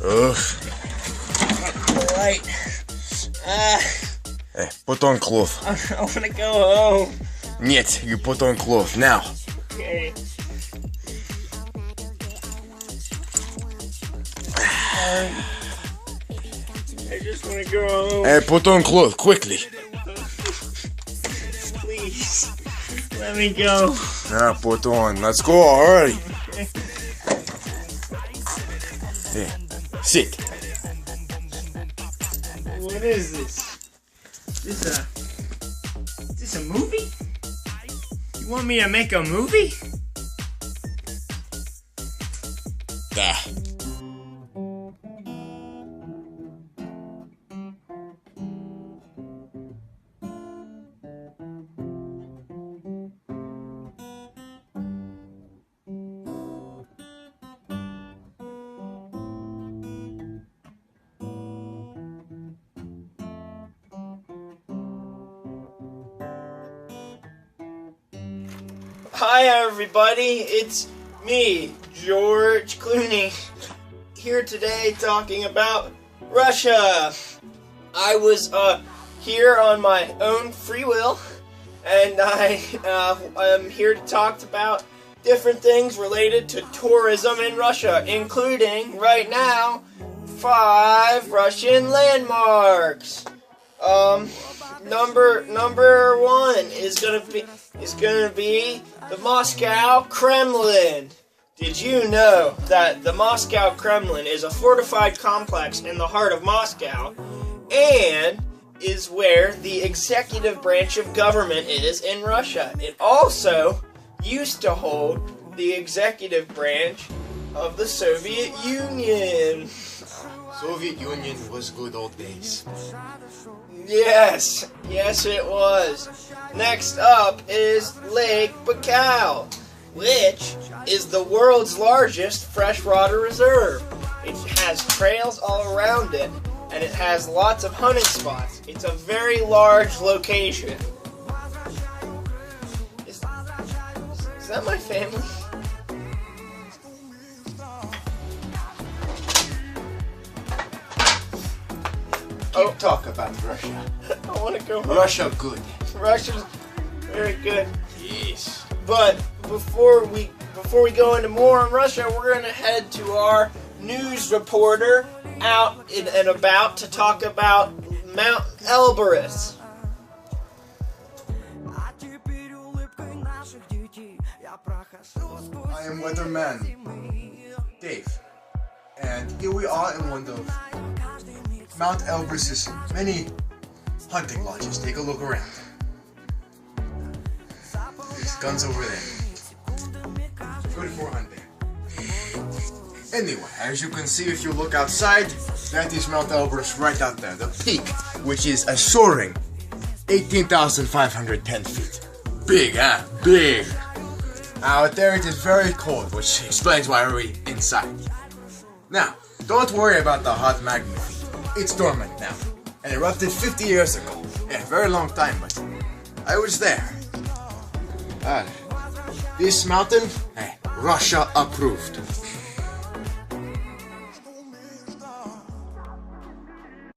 Ugh. Right. Hey, put on clothes. I want to go home. Нет, you put on clothes now. Okay. I just want to go home. Hey, put on clothes quickly. Please. Let me go. Now put on. Let's go. Hurry. Okay. Yeah. Sit. What is this? Is this a movie? You want me to make a movie? Ah. Hi everybody, it's me, George Clooney, here today talking about Russia. I was here on my own free will, and I am here to talk about different things related to tourism in Russia, including, right now, 5 Russian landmarks. Number 1 is gonna be the Moscow Kremlin. Did you know that the Moscow Kremlin is a fortified complex in the heart of Moscow and is where the executive branch of government is in Russia? It also used to hold the executive branch of the Soviet Union. Soviet Union was good old days. Yes it was. Next up is Lake Baikal, which is the world's largest freshwater reserve. It has trails all around it, and it has lots of hunting spots. It's a very large location. Is that my family? Talk about Russia. I want to go home. Russia good. Russia's very good. Yes. But before we go into more on Russia, we're going to head to our news reporter out and about to talk about Mount Elbrus. I am weatherman Dave, and here we are in one of Mount Elbrus's many hunting lodges. Take a look around. There's guns over there. Good for hunting. Anyway, as you can see if you look outside, that is Mount Elbrus right out there. The peak, which is a soaring 18,510 feet. Big, huh? Big. Out there it is very cold, which explains why we're inside. Now, don't worry about the hot magma feet. It's dormant now, and erupted 50 years ago. Yeah, very long time, but I was there. This mountain, Russia approved.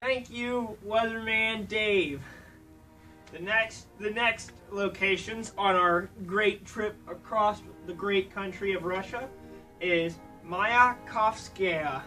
Thank you, Weatherman Dave. The next locations on our great trip across the great country of Russia is Mayakovskaya,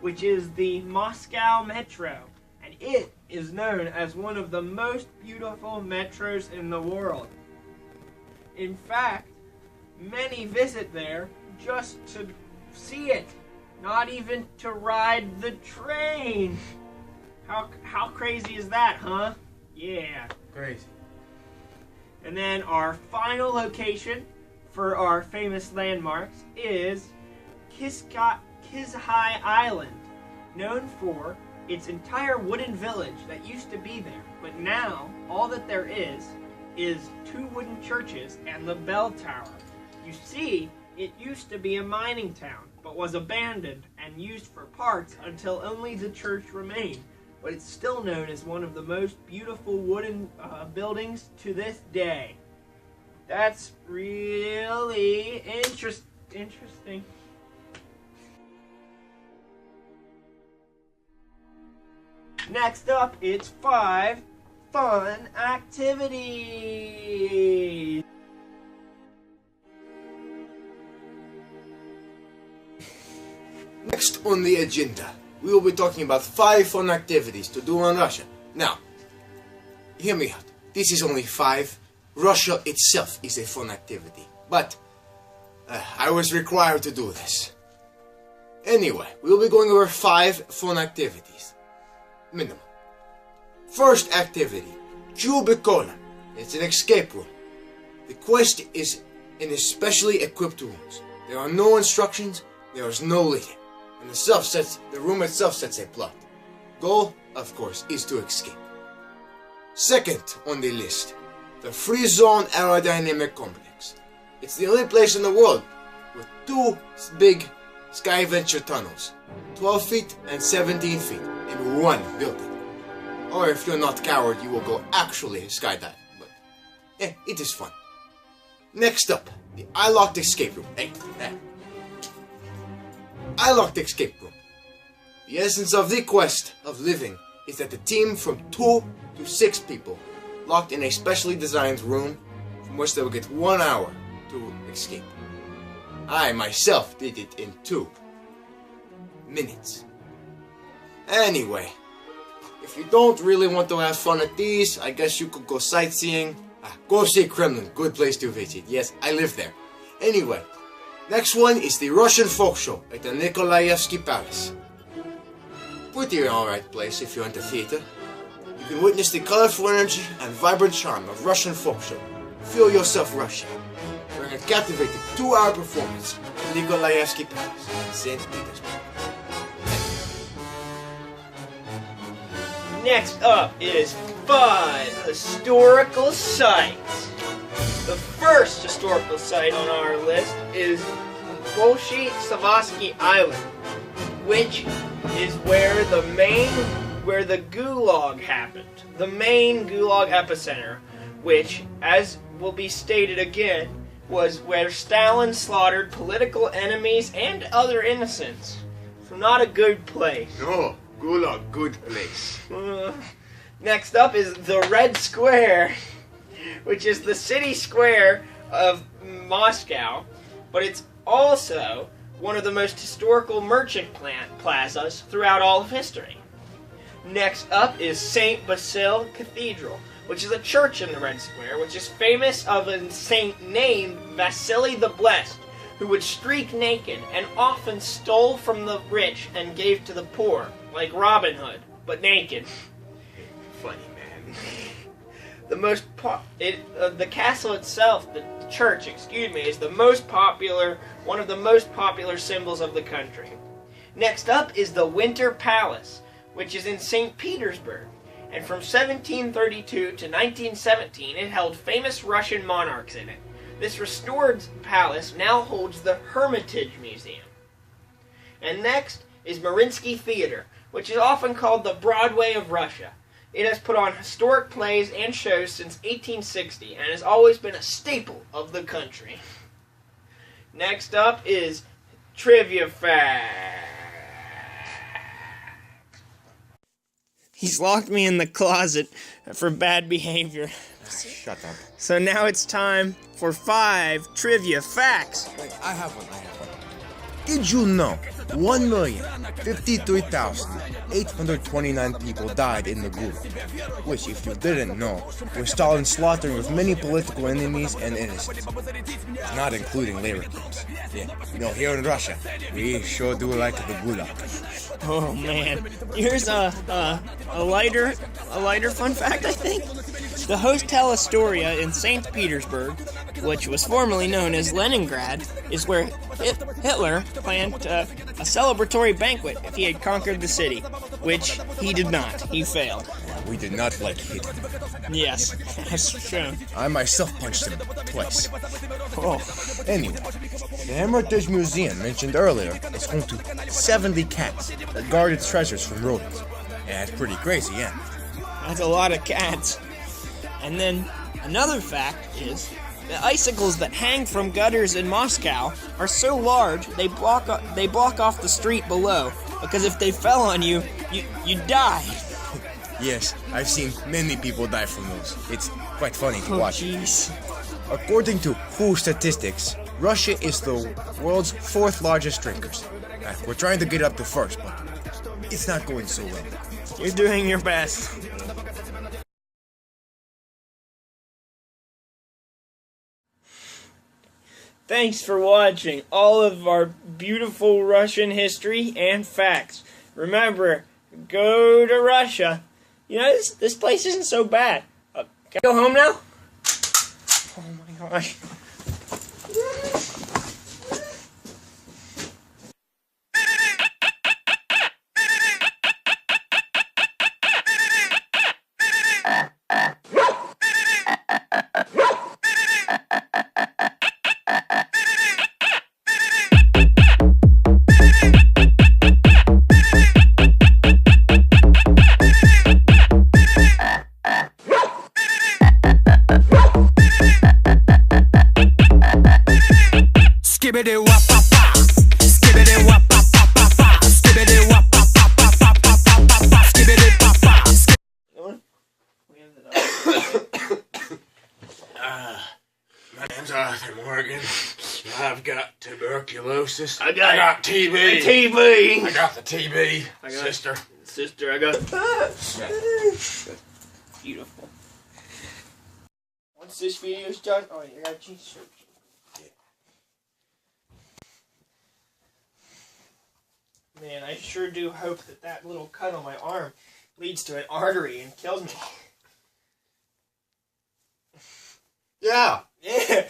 which is the Moscow Metro, and it is known as one of the most beautiful metros in the world. In fact, many visit there just to see it, not even to ride the train. How crazy is that, huh? Yeah. Crazy. And then our final location for our famous landmarks is Kizhai Island, known for its entire wooden village that used to be there, but now all that there is 2 wooden churches and the bell tower. You see, it used to be a mining town, but was abandoned and used for parts until only the church remained, but it's still known as one of the most beautiful wooden buildings to this day. That's really interesting. Next up, it's 5 fun activities. Next on the agenda, we will be talking about 5 fun activities to do in Russia. Now, hear me out. This is only 5. Russia itself is a fun activity. But, I was required to do this. Anyway, we will be going over 5 fun activities. Minimum. First activity, Chubikola. It's an escape room. The quest is in especially equipped rooms. There are no instructions, there is no leading. And the room itself sets a plot. Goal, of course, is to escape. Second on the list, the Free Zone Aerodynamic Complex. It's the only place in the world with 2 big SkyVenture tunnels, 12 feet and 17 feet, in one building. Or if you're not coward, you will go actually skydive. But, it is fun. Next up, the I-Locked Escape Room. I-Locked Escape Room. The essence of the quest of living is that the team from 2 to 6 people locked in a specially designed room from which they will get 1 hour to escape. I myself did it in 2 minutes. Anyway, if you don't really want to have fun at these, I guess you could go sightseeing. Go see Kremlin, good place to visit. Yes, I live there. Anyway, next one is the Russian Folk Show at the Nikolaevsky Palace. Pretty alright place if you're into theater. You can witness the colorful energy and vibrant charm of Russian folk show. Feel yourself Russian during a captivating 2-hour performance at the Nikolaevsky Palace in St. Petersburg. Next up is 5 historical sites. The first historical site on our list is Bolshy Savosky Island, which is where the Gulag happened. The main Gulag epicenter, which, as will be stated again, was where Stalin slaughtered political enemies and other innocents. So not a good place. No, Gulag, good place. Next up is the Red Square, which is the city square of Moscow, but it's also one of the most historical merchant plazas throughout all of history. Next up is St. Basil Cathedral, which is a church in the Red Square, which is famous of a saint named Vasily the Blessed, who would streak naked and often stole from the rich and gave to the poor, like Robin Hood, but naked. Funny man. The castle itself, the church, is one of the most popular symbols of the country. Next up is the Winter Palace, which is in St. Petersburg, and from 1732 to 1917 it held famous Russian monarchs in it. This restored palace now holds the Hermitage Museum. And next is Mariinsky Theater, which is often called the Broadway of Russia. It has put on historic plays and shows since 1860 and has always been a staple of the country. Next up is Trivia Fact. He's locked me in the closet for bad behavior. Shut up. So now it's time for 5 trivia facts. Wait, I have one. Did you know 1,053,829 people died in the Gulag, which, if you didn't know, was Stalin's slaughtering of many political enemies and innocents, not including labor camps. Yeah, here in Russia, we sure do like the Gulag. Oh man, here's a lighter fun fact, I think. The Hotel Astoria in St. Petersburg, which was formerly known as Leningrad, is where Hitler planned a celebratory banquet if he had conquered the city, which he did not. He failed. We did not like Hitler. Yes, that's shown. I myself punched him twice. Oh. Anyway, the Hermitage Museum mentioned earlier is home to 70 cats that guarded treasures from rodents. Yeah, it's pretty crazy, yeah. That's a lot of cats. And then another fact is the icicles that hang from gutters in Moscow are so large they block off the street below, because if they fell on you, you'd die. Yes, I've seen many people die from those. It's quite funny to watch. Jeez. According to WHO statistics, Russia is the world's 4th largest drinkers. We're trying to get up to 1st, but it's not going so well. You're doing your best. Thanks for watching all of our beautiful Russian history and facts. Remember, go to Russia. You know, this place isn't so bad. Can I go home now? Oh my gosh. Skibbity wap pa pa, skibbity wap pa pa pa pa, skibbity wap pa pa pa pa pa pa pa, skibbity pa pa. My name's Arthur Morgan. I've got tuberculosis. I got TB. TV. I got the TB. I got Sister. I got beautiful. Once this video's done, oh, I gotta change the shirt. Man, I sure do hope that little cut on my arm leads to an artery and kills me. Yeah. Yeah.